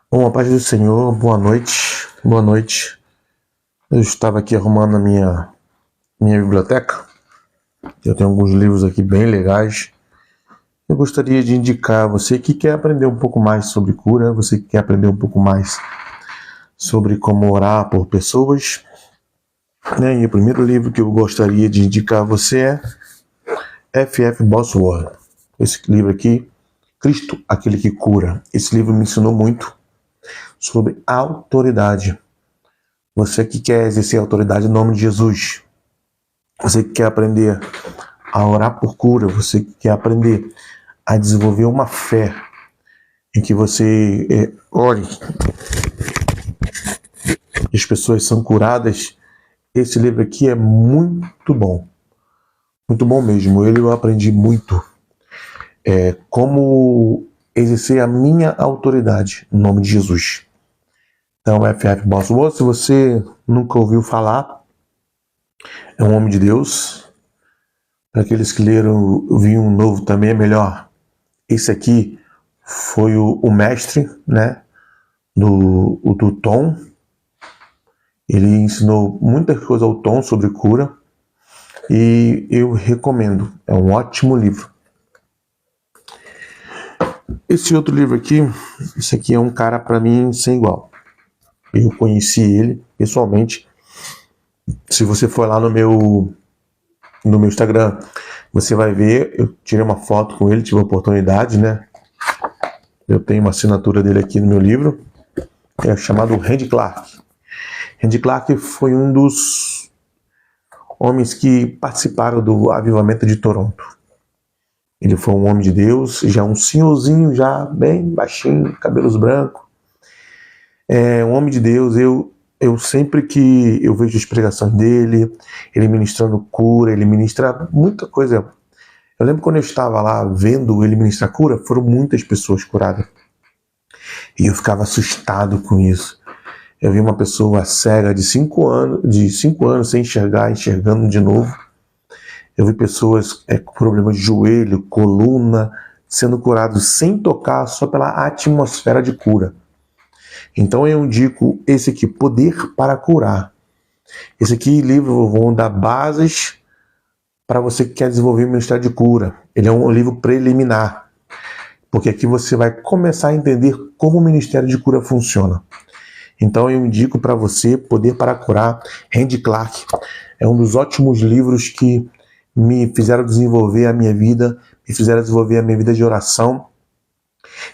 Bom, a paz do Senhor, boa noite, boa noite. Eu estava aqui arrumando a minha biblioteca. Eu tenho alguns livros aqui bem legais. Eu gostaria de indicar a você que quer aprender um pouco mais sobre cura, você que quer aprender um pouco mais sobre como orar por pessoas. E o primeiro livro que eu gostaria de indicar a você é F.F. Bosworth. Esse livro aqui, Cristo, aquele que cura. Esse livro me ensinou muito sobre autoridade. Você que quer exercer autoridade em nome de Jesus. Você que quer aprender a orar por cura. Você que quer aprender a desenvolver uma fé em que você ore e as pessoas são curadas. Esse livro aqui é muito bom. Muito bom mesmo. Eu aprendi muito. Como exercer a minha autoridade em nome de Jesus. Então, F.F. Bosworth, se você nunca ouviu falar, é um homem de Deus. Para aqueles que leram o Vinho Novo também é melhor. Esse aqui foi o mestre, né, do Tom. Ele ensinou muita coisa ao Tom sobre cura. E eu recomendo. É um ótimo livro. Esse outro livro aqui, esse aqui é um cara para mim sem igual. Eu conheci ele pessoalmente. Se você for lá no meu Instagram, você vai ver, eu tirei uma foto com ele, tive a oportunidade, né? Eu tenho uma assinatura dele aqui no meu livro, é chamado Randy Clark. Randy Clark foi um dos homens que participaram do avivamento de Toronto. Ele foi um homem de Deus, já um senhorzinho, já bem baixinho, cabelos brancos. É um homem de Deus. Eu sempre que eu vejo as pregações dele, ele ministrando cura, ele ministra muita coisa. Eu lembro quando eu estava lá vendo ele ministrar cura, foram muitas pessoas curadas. E eu ficava assustado com isso. Eu vi uma pessoa cega de 5 anos sem enxergar, enxergando de novo. Eu vi pessoas com problemas de joelho, coluna, sendo curados sem tocar, só pela atmosfera de cura. Então eu indico esse aqui, Poder para Curar. Esse aqui, livro, vão dar bases para você que quer desenvolver o Ministério de Cura. Ele é um livro preliminar, porque aqui você vai começar a entender como o Ministério de Cura funciona. Então eu indico para você Poder para Curar, Randy Clark. É um dos ótimos livros que me fizeram desenvolver a minha vida, me fizeram desenvolver a minha vida de oração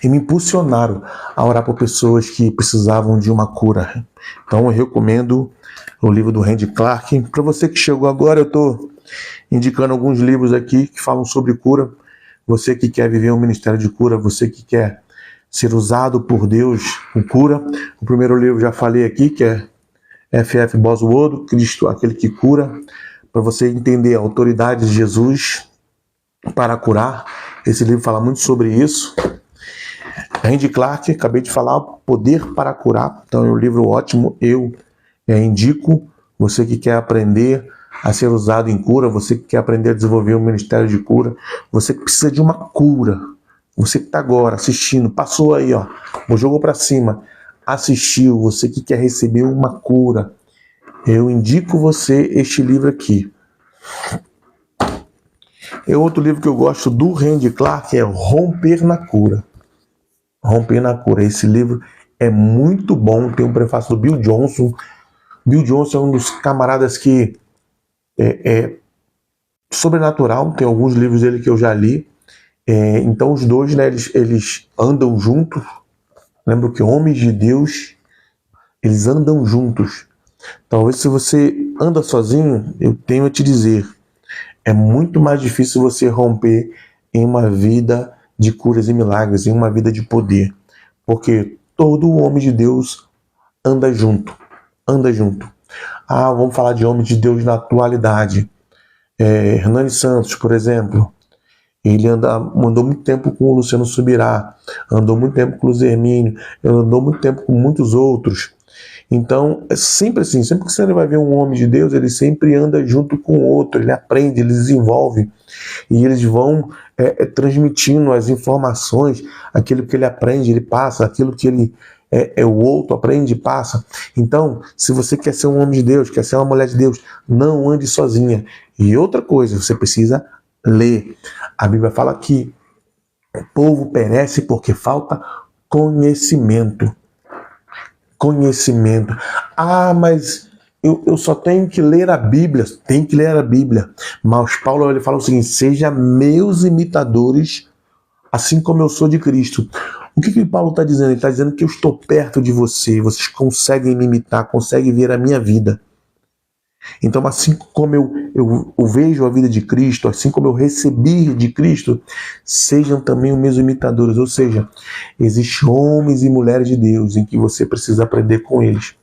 e me impulsionaram a orar por pessoas que precisavam de uma cura. Então eu recomendo o livro do Randy Clark. Para você que chegou agora, eu estou indicando alguns livros aqui que falam sobre cura. Você que quer viver um ministério de cura, você que quer ser usado por Deus com cura. O primeiro livro já falei aqui, que é F.F. Bosworth, Cristo, aquele que cura. Para você entender a autoridade de Jesus para curar. Esse livro fala muito sobre isso. Randy Clark, acabei de falar, Poder para Curar. Então é um livro ótimo. Eu indico. Você que quer aprender a ser usado em cura, você que quer aprender a desenvolver um ministério de cura, você que precisa de uma cura, você que está agora assistindo, passou aí, ó, jogou para cima, assistiu, você que quer receber uma cura, eu indico você este livro aqui. E outro livro que eu gosto do Randy Clark é Romper na Cura. Romper na Cura. Esse livro é muito bom. Tem um prefácio do Bill Johnson. Bill Johnson é um dos camaradas que é sobrenatural. Tem alguns livros dele que eu já li. Então os dois, né, eles andam juntos. Lembro que homens de Deus, eles andam juntos. Talvez se você anda sozinho, eu tenho a te dizer, é muito mais difícil você romper em uma vida de curas e milagres, em uma vida de poder. Porque todo homem de Deus anda junto. Anda junto. Vamos falar de homem de Deus na atualidade. Hernani Santos, por exemplo. Ele andou muito tempo com o Luciano Subirá. Andou muito tempo com o Luz Hermínio. Andou muito tempo com muitos outros. Então, é sempre assim, sempre que você vai ver um homem de Deus, ele sempre anda junto com o outro, ele aprende, ele desenvolve, e eles vão transmitindo as informações, aquilo que ele aprende, ele passa, aquilo que ele o outro aprende e passa. Então, se você quer ser um homem de Deus, quer ser uma mulher de Deus, não ande sozinha. E outra coisa, você precisa ler. A Bíblia fala que o povo perece porque falta conhecimento. Conhecimento. Ah, mas eu só tenho que ler a Bíblia. Tem que ler a Bíblia. Mas Paulo ele fala o seguinte: seja meus imitadores, assim como eu sou de Cristo. O que Paulo está dizendo? Ele está dizendo que eu estou perto de você, vocês conseguem me imitar, conseguem ver a minha vida. Então, assim como eu vejo a vida de Cristo, assim como eu recebi de Cristo, sejam também os meus imitadores. Ou seja, existem homens e mulheres de Deus em que você precisa aprender com eles.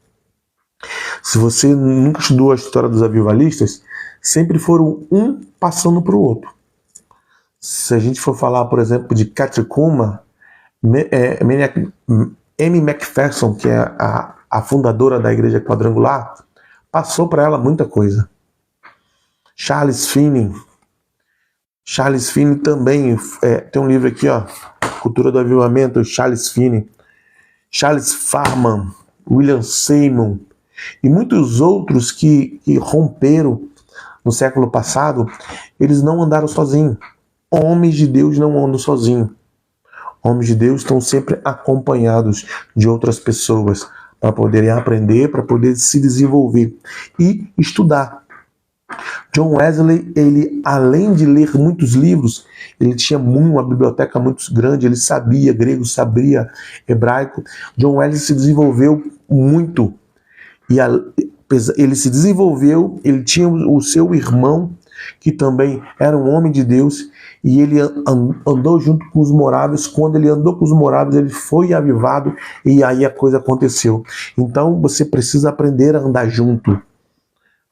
Se você nunca estudou a história dos avivalistas, sempre foram um passando para o outro. Se a gente for falar, por exemplo, de Catecuma, Amy McPherson, que é a fundadora da Igreja Quadrangular, passou para ela muita coisa. Charles Finney também tem um livro aqui, ó, Cultura do Avivamento, Charles Finney, Charles Farman, William Seymour e muitos outros que romperam no século passado. Eles não andaram sozinhos. Homens de Deus não andam sozinhos. Homens de Deus estão sempre acompanhados de outras pessoas para poderem aprender, para poder se desenvolver e estudar. John Wesley, ele, além de ler muitos livros, ele tinha uma biblioteca muito grande, ele sabia grego, sabia hebraico. John Wesley se desenvolveu muito. E ele se desenvolveu, ele tinha o seu irmão, que também era um homem de Deus, e ele andou junto com os moráveis. Quando ele andou com os moráveis, ele foi avivado, e aí a coisa aconteceu. Então você precisa aprender a andar junto.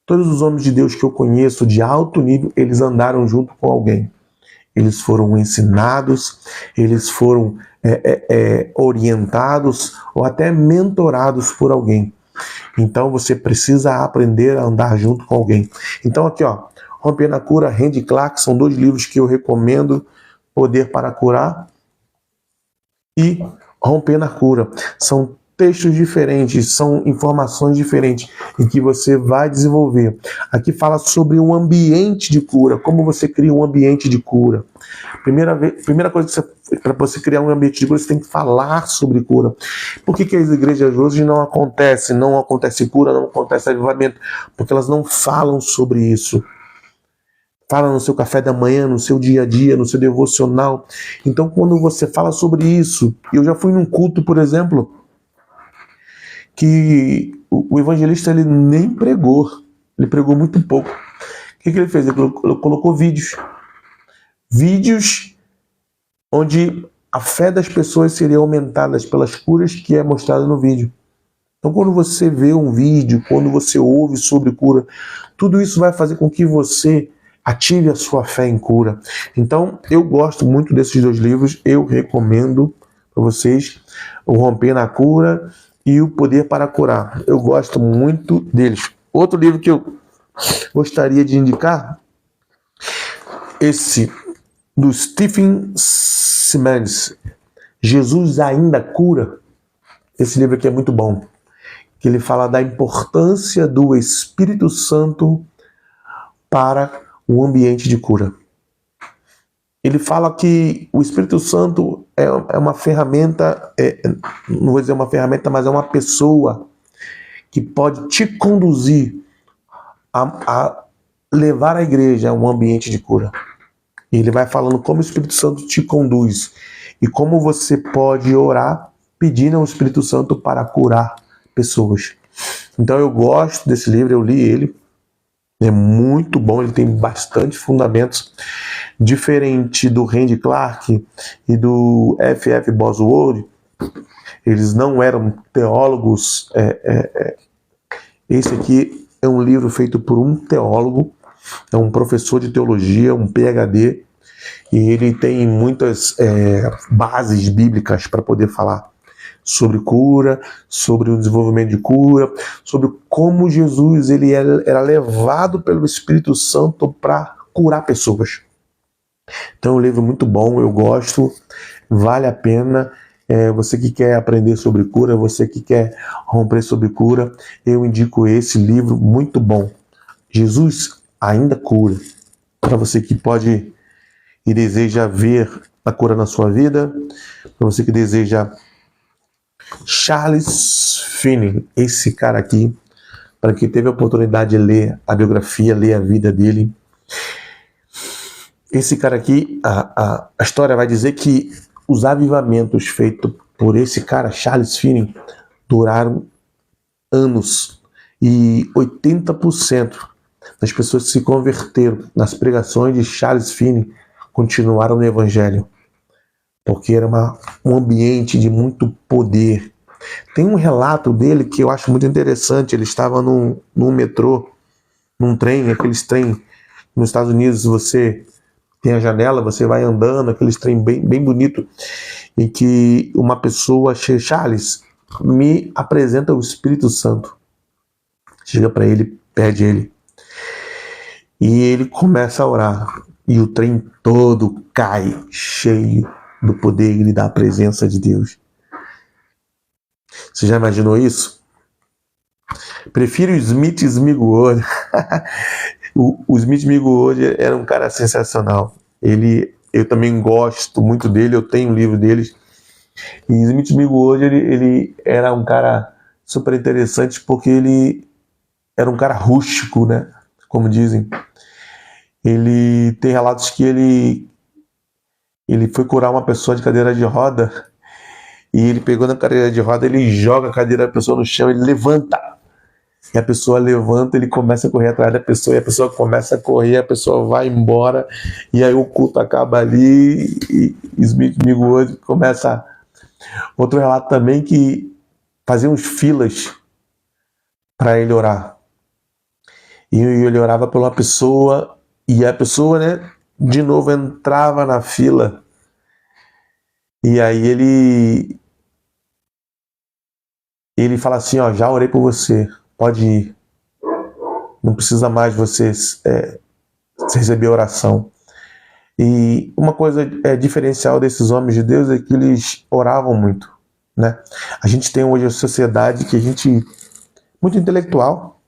Todos os homens de Deus que eu conheço de alto nível, eles andaram junto com alguém. Eles foram ensinados, eles foram orientados ou até mentorados por alguém. Então você precisa aprender a andar junto com alguém. Então aqui, ó, Romper na Cura, Randy Clark, são 2 livros que eu recomendo: Poder para Curar e Romper na Cura. São textos diferentes, são informações diferentes em que você vai desenvolver. Aqui fala sobre um ambiente de cura, como você cria um ambiente de cura. Primeira coisa, para você criar um ambiente de cura, você tem que falar sobre cura. Por que as igrejas hoje não acontece cura, não acontece avivamento? Porque elas não falam sobre isso. Fala no seu café da manhã, no seu dia a dia, no seu devocional. Então, quando você fala sobre isso, eu já fui num culto, por exemplo, que o evangelista ele nem pregou, ele pregou muito pouco. O que ele fez? Ele colocou vídeos onde a fé das pessoas seria aumentada pelas curas que é mostrada no vídeo. Então, quando você vê um vídeo, quando você ouve sobre cura, tudo isso vai fazer com que você ative a sua fé em cura. Então, eu gosto muito desses 2 livros, eu recomendo para vocês o Romper na Cura e o Poder para Curar. Eu gosto muito deles. Outro livro que eu gostaria de indicar, esse do Stephen Simmons, Jesus Ainda Cura. Esse livro aqui é muito bom, que ele fala da importância do Espírito Santo para o ambiente de cura. Ele fala que o Espírito Santo é uma ferramenta, não vou dizer uma ferramenta, mas é uma pessoa que pode te conduzir a levar a igreja a um ambiente de cura. E ele vai falando como o Espírito Santo te conduz e como você pode orar pedindo ao Espírito Santo para curar pessoas. Então eu gosto desse livro, eu li ele. É muito bom, ele tem bastante fundamentos. Diferente do Randy Clark e do F.F. Bosworth, eles não eram teólogos. Esse aqui é um livro feito por um teólogo, é um professor de teologia, um PhD, e ele tem muitas bases bíblicas para poder falar. sobre cura, sobre o desenvolvimento de cura, sobre como Jesus ele era levado pelo Espírito Santo para curar pessoas. Então é um livro muito bom, eu gosto, vale a pena. Você que quer aprender sobre cura, você que quer romper sobre cura, eu indico esse livro muito bom. Jesus ainda cura. Para você que pode e deseja ver a cura na sua vida, para você que deseja Charles Finney, esse cara aqui, para quem teve a oportunidade de ler a biografia, ler a vida dele. Esse cara aqui, a história vai dizer que os avivamentos feitos por esse cara, Charles Finney, duraram anos. E 80% das pessoas que se converteram nas pregações de Charles Finney continuaram no Evangelho. Porque era um ambiente de muito poder. Tem um relato dele que eu acho muito interessante. Ele estava num metrô, num trem, aqueles trem nos Estados Unidos, você tem a janela, você vai andando, aqueles trem bem bonito, em que uma pessoa chega, Charles, me apresenta o Espírito Santo. Chega para ele, pede ele. E ele começa a orar. E o trem todo cai, cheio do poder e da presença de Deus. Você já imaginou isso? Prefiro o Smith Smigwood. O Smith Smigwood era um cara sensacional. Eu também gosto muito dele, eu tenho um livro dele. E Smith Smigwood, ele era um cara super interessante porque ele era um cara rústico, né? Como dizem. Ele tem relatos que ele foi curar uma pessoa de cadeira de roda e ele pegou na cadeira de roda, ele joga a cadeira da pessoa no chão, ele levanta. E a pessoa levanta, ele começa a correr atrás da pessoa, e a pessoa começa a correr, a pessoa vai embora, e aí o culto acaba ali, e Smith Smigwood começa. Outro relato também que fazia uns filas para ele orar. E ele orava por uma pessoa, e a pessoa, né, de novo entrava na fila, e aí ele fala assim, ó, já orei por você, pode ir, não precisa mais você receber oração. E uma coisa diferencial desses homens de Deus é que eles oravam muito, né? A gente tem hoje a sociedade que a gente muito intelectual,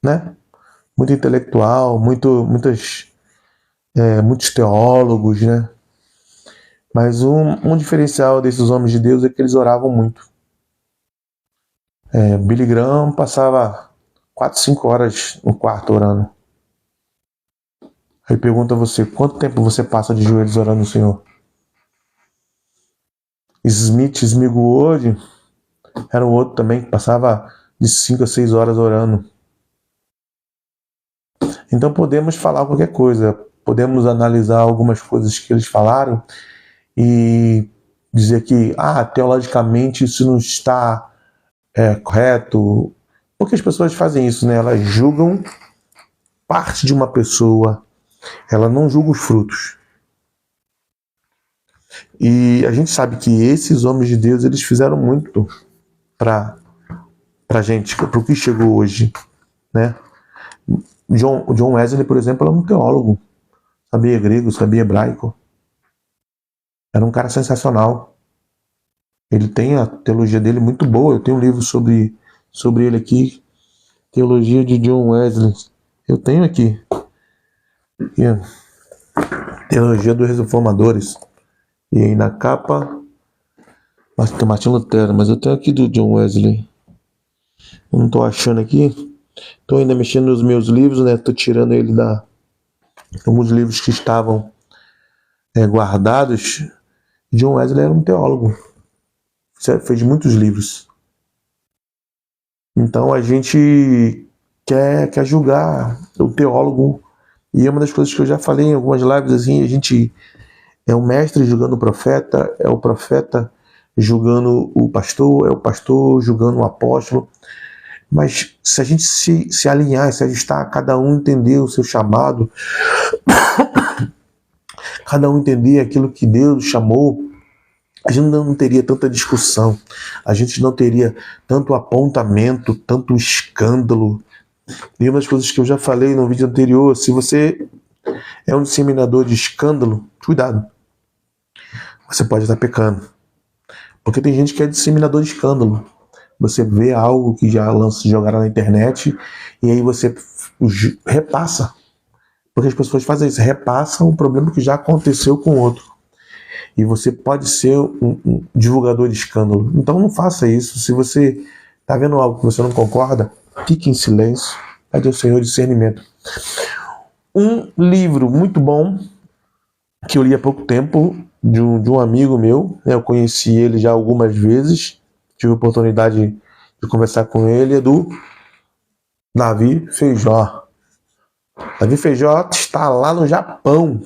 né? Muito intelectual, muitos teólogos, né? Mas um diferencial desses homens de Deus é que eles oravam muito. Billy Graham passava 4, 5 horas no quarto orando. Aí pergunta a você, quanto tempo você passa de joelhos orando no Senhor? Smith Smigwood era um outro também que passava de 5 a 6 horas orando. Então podemos falar qualquer coisa, podemos analisar algumas coisas que eles falaram e dizer que, teologicamente isso não está correto. Porque as pessoas fazem isso, né? Elas julgam parte de uma pessoa, ela não julga os frutos. E a gente sabe que esses homens de Deus, eles fizeram muito pra gente, pro que chegou hoje, né? John Wesley, por exemplo, era um teólogo, sabia grego, sabia hebraico, era um cara sensacional. Ele tem a teologia dele muito boa. Eu tenho um livro sobre ele aqui, Teologia de John Wesley. Eu tenho aqui. Teologia dos Reformadores. E aí na capa tem Martin Lutero, mas eu tenho aqui do John Wesley. Eu não estou achando aqui. Estou ainda mexendo nos meus livros, né? Estou tirando ele alguns livros que estavam guardados. John Wesley era um teólogo. Fez muitos livros. Então a gente quer julgar o teólogo. E é uma das coisas que eu já falei em algumas lives, assim, a gente é o mestre julgando o profeta, é o profeta julgando o pastor, é o pastor julgando o apóstolo. Mas se a gente se alinhar, se ajustar, cada um entender o seu chamado, cada um entender aquilo que Deus chamou, a gente não teria tanta discussão, a gente não teria tanto apontamento, tanto escândalo. E uma das coisas que eu já falei no vídeo anterior, se você é um disseminador de escândalo, cuidado, você pode estar pecando. Porque tem gente que é disseminador de escândalo. Você vê algo que já jogaram na internet e aí você repassa. Porque as pessoas fazem isso, repassam um problema que já aconteceu com outro. E você pode ser um divulgador de escândalo. Então não faça isso. Se você está vendo algo que você não concorda, fique em silêncio. Pede ao Senhor discernimento. Um livro muito bom que eu li há pouco tempo, de um amigo meu, né? Eu conheci ele já algumas vezes, tive a oportunidade de conversar com ele, é do Davi Feijó. Davi Feijó está lá no Japão.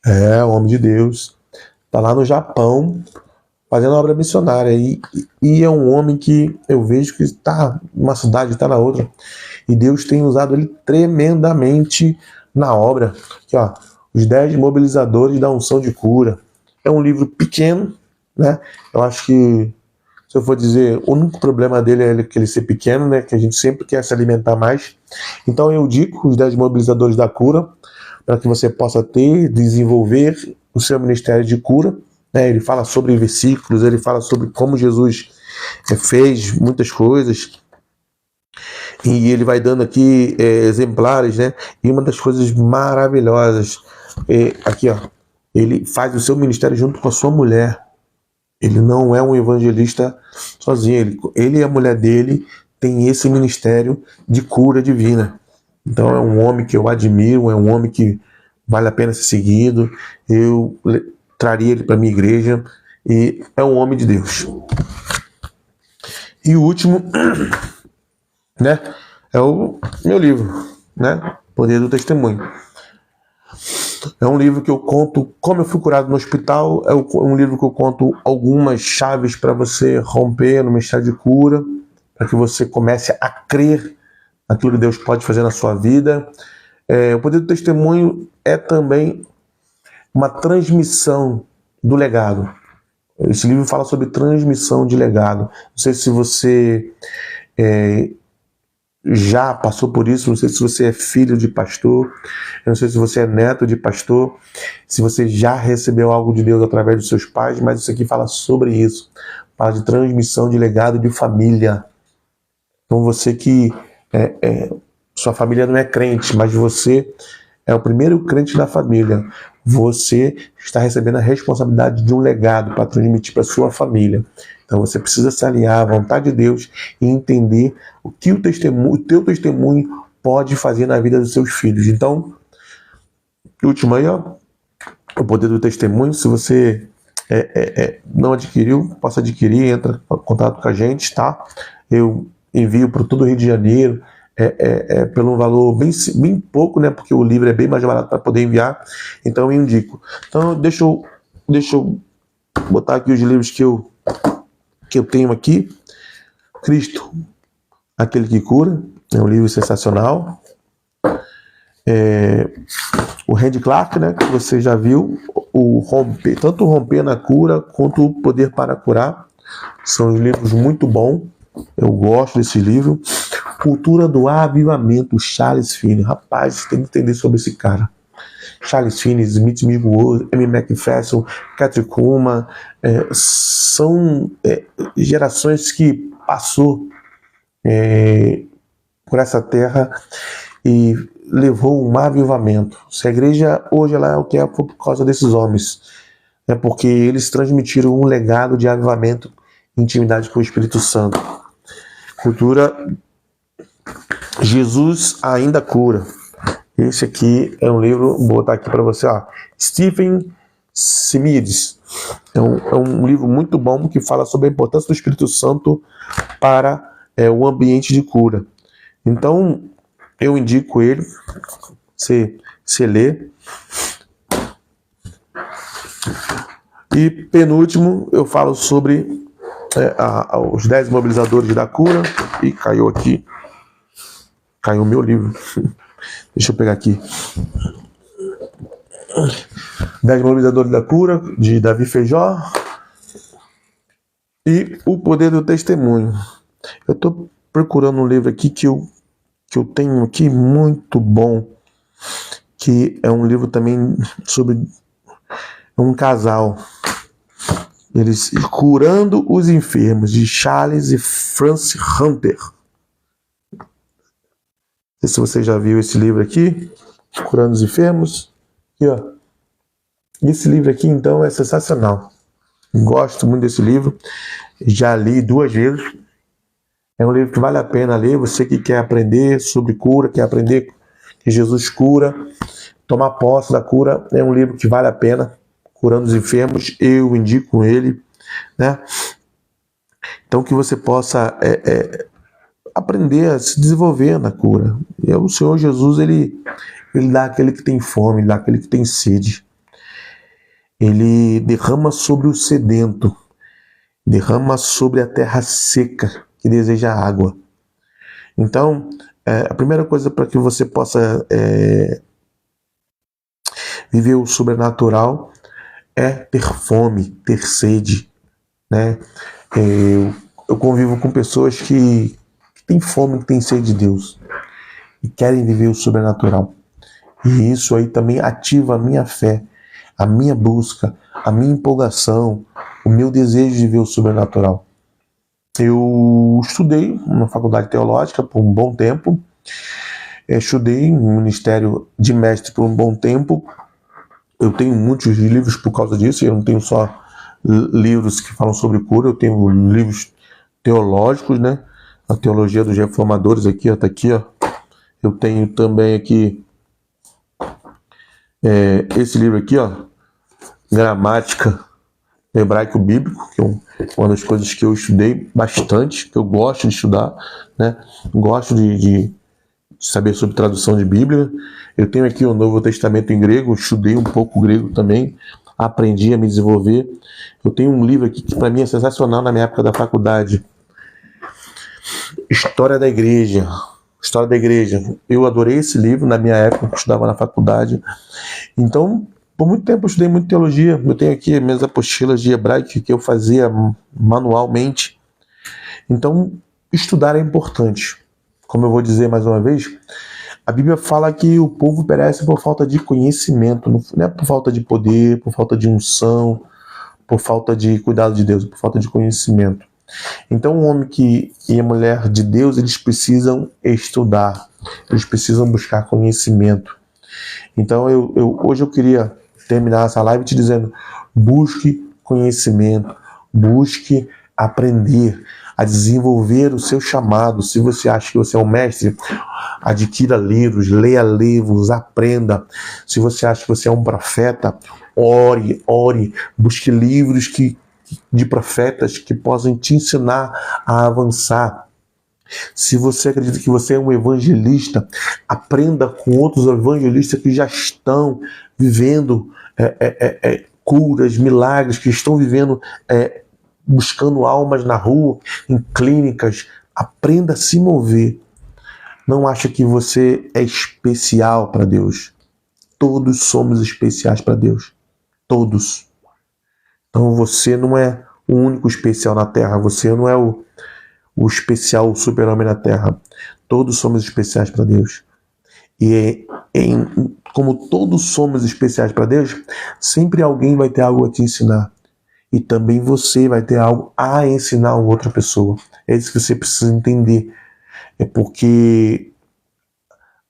É, o homem de Deus. Está lá no Japão, fazendo obra missionária. E é um homem que eu vejo que está numa cidade, está na outra. E Deus tem usado ele tremendamente na obra. Aqui, ó. Os 10 mobilizadores da unção de cura. É um livro pequeno, né? Eu acho que, se eu for dizer, o único problema dele é ele ser pequeno, né? Que a gente sempre quer se alimentar mais. Então eu indico os 10 mobilizadores da cura, para que você possa desenvolver o seu ministério de cura. Né? Ele fala sobre versículos, ele fala sobre como Jesus fez muitas coisas. E ele vai dando aqui exemplares, né? E uma das coisas maravilhosas, aqui, ó, ele faz o seu ministério junto com a sua mulher. Ele não é um evangelista sozinho. Ele e a mulher dele têm esse ministério de cura divina. Então é um homem que eu admiro, é um homem que vale a pena ser seguido. Eu traria ele para minha igreja e é um homem de Deus. E o último, né, é o meu livro, né, Poder do Testemunho. É um livro que eu conto como eu fui curado no hospital. É um livro que eu conto algumas chaves para você romper no ministério de cura, para que você comece a crer naquilo que Deus pode fazer na sua vida. O Poder do Testemunho é também uma transmissão do legado. Esse livro fala sobre transmissão de legado. Não sei se você já passou por isso, não sei se você é filho de pastor, eu não sei se você é neto de pastor, se você já recebeu algo de Deus através dos seus pais, mas isso aqui fala sobre isso. Fala de transmissão de legado de família. Então você que sua família não é crente, mas você é o primeiro crente da família. Você está recebendo a responsabilidade de um legado para transmitir para sua família. Então você precisa se alinhar à vontade de Deus e entender o que o teu testemunho pode fazer na vida dos seus filhos. Então, último aí, ó, o Poder do Testemunho. Se você não adquiriu, possa adquirir, entra em contato com a gente, tá? Eu envio para todo o Rio de Janeiro, pelo um valor bem pouco, né? Porque o livro é bem mais barato para poder enviar. Então eu indico. Então deixa eu botar aqui os livros que eu tenho aqui. Cristo, Aquele que Cura, é um livro sensacional. O Randy Clark, né? Que você já viu, tanto o Romper na Cura quanto o Poder para Curar. São livros muito bons. Eu gosto desse livro. Cultura do Avivamento, Charles Finney. Rapaz, você tem que entender sobre esse cara. Charles Finney, Smith Wigglesworth, Amy McPherson, Kathryn Kuhlman, são gerações que passou por essa terra e levou um avivamento. Se a igreja hoje ela é o que é por causa desses homens, é porque eles transmitiram um legado de avivamento e intimidade com o Espírito Santo. Cultura Jesus Ainda Cura. Esse aqui é um livro, vou botar aqui para você, ó. Stephen Simides. É um livro muito bom que fala sobre a importância do Espírito Santo para o ambiente de cura. Então, eu indico ele, você lê. E penúltimo, eu falo sobre os 10 mobilizadores da cura. E caiu aqui. Caiu o meu livro. Deixa eu pegar aqui. 10 mobilizadores da cura, de Davi Feijó. E o poder do testemunho. Eu estou procurando um livro aqui que eu tenho aqui muito bom, que é um livro também sobre um casal. Eles curando os enfermos, de Charles e Francis Hunter. Não sei se você já viu esse livro aqui, Curando os Enfermos. Aqui, ó. Esse livro aqui, então, é sensacional. Gosto muito desse livro. Já li 2 vezes. É um livro que vale a pena ler. Você que quer aprender sobre cura, quer aprender que Jesus cura, tomar posse da cura, é um livro que vale a pena. Curando os Enfermos, eu indico ele, né? Então que você possa aprender a se desenvolver na cura. E o Senhor Jesus, ele dá aquele que tem fome, ele dá aquele que tem sede. Ele derrama sobre o sedento, derrama sobre a terra seca que deseja água. Então, a primeira coisa para que você possa viver o sobrenatural é ter fome, ter sede, né? Eu convivo com pessoas que têm fome, que têm sede de Deus e querem viver o sobrenatural. E isso aí também ativa a minha fé, a minha busca, a minha empolgação, o meu desejo de ver o sobrenatural. Eu estudei na faculdade teológica por um bom tempo, estudei no ministério de mestre por um bom tempo. Eu tenho muitos livros por causa disso, eu não tenho só livros que falam sobre cura, eu tenho livros teológicos, né? A teologia dos reformadores aqui, ó, tá aqui, ó. Eu tenho também aqui esse livro aqui, ó, Gramática Hebraico Bíblico, que é uma das coisas que eu estudei bastante, que eu gosto de estudar, né? Gosto de saber sobre tradução de Bíblia. Eu tenho aqui o Novo Testamento em grego, estudei um pouco grego também, aprendi a me desenvolver. Eu tenho um livro aqui que para mim é sensacional na minha época da faculdade, História da Igreja. História da Igreja. Eu adorei esse livro na minha época, que eu estudava na faculdade. Então, por muito tempo eu estudei muito teologia. Eu tenho aqui minhas apostilas de hebraico que eu fazia manualmente. Então, estudar é importante. Como eu vou dizer mais uma vez, a Bíblia fala que o povo perece por falta de conhecimento, não é por falta de poder, por falta de unção, por falta de cuidado de Deus, por falta de conhecimento. Então, o homem e a mulher de Deus, eles precisam estudar, eles precisam buscar conhecimento. Então, hoje eu queria terminar essa live te dizendo: busque conhecimento, busque aprender a desenvolver o seu chamado. Se você acha que você é um mestre, adquira livros, leia livros, aprenda. Se você acha que você é um profeta, ore, busque livros de profetas que possam te ensinar a avançar. Se você acredita que você é um evangelista, aprenda com outros evangelistas que já estão vivendo curas, milagres, que estão vivendo, buscando almas na rua, em clínicas. Aprenda a se mover. Não acha que você é especial para Deus. Todos somos especiais para Deus. Todos. Então você não é o único especial na Terra. Você não é o especial, o super-homem na Terra. Todos somos especiais para Deus. E como todos somos especiais para Deus, sempre alguém vai ter algo a te ensinar. E também você vai ter algo a ensinar a outra pessoa. É isso que você precisa entender. É porque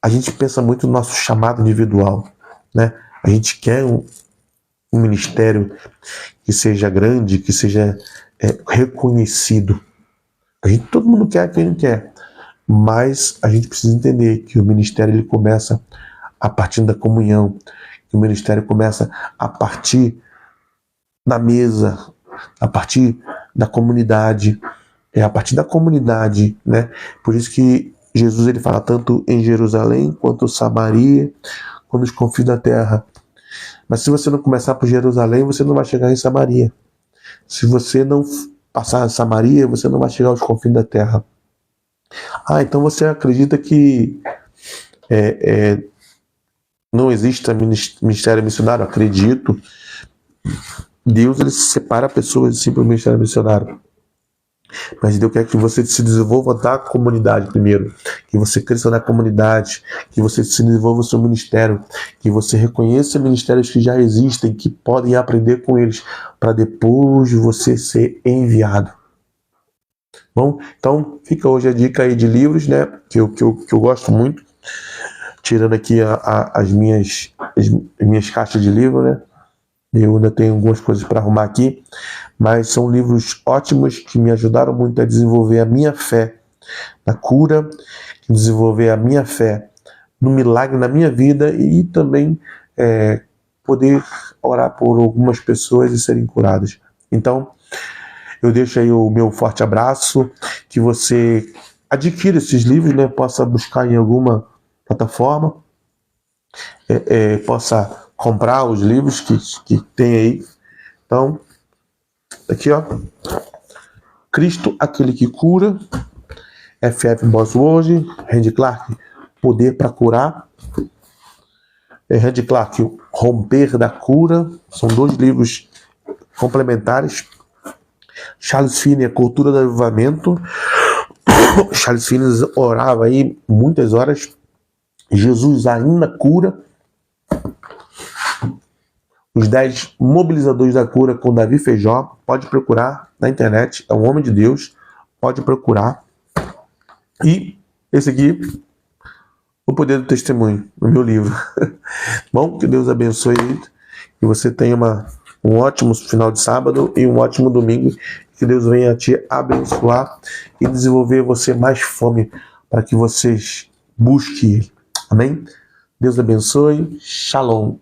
a gente pensa muito no nosso chamado individual, né? A gente quer um ministério que seja grande, que seja reconhecido. Todo mundo quer, quem não quer. Mas a gente precisa entender que o ministério ele começa a partir da comunhão, que o ministério começa a partir da mesa, a partir da comunidade, a partir da comunidade, né? Por isso que Jesus ele fala tanto em Jerusalém quanto Samaria, quando os confins da terra. Mas se você não começar por Jerusalém, você não vai chegar em Samaria. Se você não passar em Samaria, você não vai chegar aos confins da terra. Então você acredita que não existe ministério missionário? Acredito. Deus ele separa pessoas assim para o ministério missionário. Mas eu quero que você se desenvolva da comunidade primeiro, que você cresça na comunidade, que você se desenvolva o seu ministério, que você reconheça ministérios que já existem, que podem aprender com eles, para depois você ser enviado. Bom, então fica hoje a dica aí de livros, né, que eu gosto muito, tirando aqui as minhas caixas de livro, né. Eu ainda tenho algumas coisas para arrumar aqui, mas são livros ótimos que me ajudaram muito a desenvolver a minha fé na cura, desenvolver a minha fé no milagre na minha vida e também poder orar por algumas pessoas e serem curadas. Então, eu deixo aí o meu forte abraço, que você adquira esses livros, né, possa buscar em alguma plataforma, possa comprar os livros que tem aí. Então, aqui ó, Cristo, aquele que cura, F.F. Bosworth, Randy Clark, Poder para Curar, Randy Clark, Romper da Cura, são 2 livros complementares. Charles Finney, Cultura do Avivamento. Charles Finney orava aí muitas horas. Jesus ainda cura. Os 10 mobilizadores da cura com Davi Feijó. Pode procurar na internet. É um homem de Deus. Pode procurar. E esse aqui, O Poder do Testemunho, no meu livro. Bom, que Deus abençoe. Que você tenha um ótimo final de sábado e um ótimo domingo. Que Deus venha te abençoar e desenvolver você mais fome para que vocês busquem Ele. Amém? Deus abençoe. Shalom.